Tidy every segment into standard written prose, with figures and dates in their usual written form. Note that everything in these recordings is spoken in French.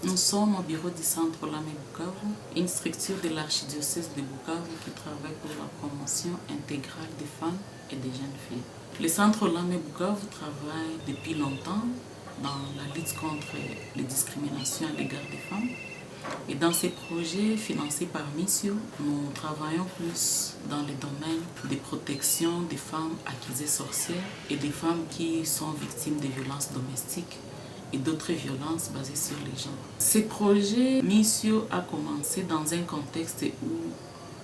Nous sommes au bureau du Centre Lamé Bukavu, une structure de l'archidiocèse de Bukavu qui travaille pour la promotion intégrale des femmes et des jeunes filles. Le Centre Lamé Bukavu travaille depuis longtemps dans la lutte contre les discriminations à l'égard des femmes. Et dans ces projets financés par Missio, nous travaillons plus dans le domaine de protection des femmes accusées sorcières et des femmes qui sont victimes de violences domestiques et d'autres violences basées sur les genres. Ces projets, Missio a commencé dans un contexte où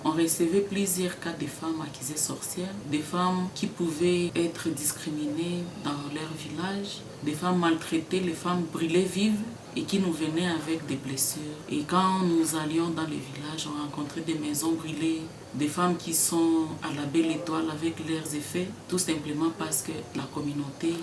on recevait plusieurs cas de femmes accusées sorcières, des femmes qui pouvaient être discriminées dans leur village, des femmes maltraitées, les femmes brûlées vives et qui nous venaient avec des blessures. Et quand nous allions dans les villages, on rencontrait des maisons brûlées, des femmes qui sont à la belle étoile avec leurs effets, tout simplement parce que la communauté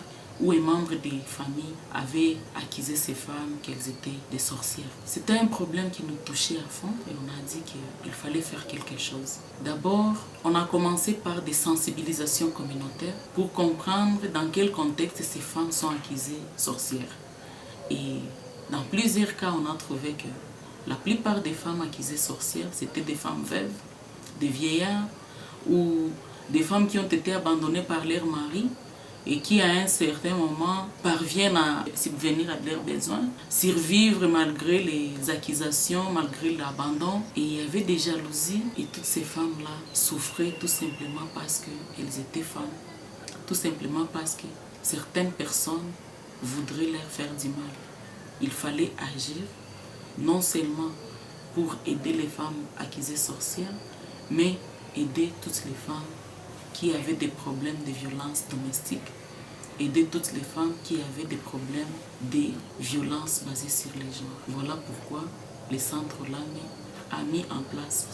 ou un membre des familles avait accusé ces femmes qu'elles étaient des sorcières. C'était un problème qui nous touchait à fond et on a dit qu'il fallait faire quelque chose. D'abord, on a commencé par des sensibilisations communautaires pour comprendre dans quel contexte ces femmes sont accusées sorcières. Et dans plusieurs cas, on a trouvé que la plupart des femmes accusées sorcières, c'était des femmes veuves, des vieillards ou des femmes qui ont été abandonnées par leur mari et qui à un certain moment parviennent à subvenir à leurs besoins, survivre malgré les accusations, malgré l'abandon. Et il y avait des jalousies et toutes ces femmes-là souffraient tout simplement parce qu'elles étaient femmes, tout simplement parce que certaines personnes voudraient leur faire du mal. Il fallait agir non seulement pour aider les femmes accusées sorcières, mais aider toutes les femmes qui avaient des problèmes de violence domestique, aider toutes les femmes qui avaient des problèmes de violences basées sur les genres. Voilà pourquoi le Centre Lamé a mis en place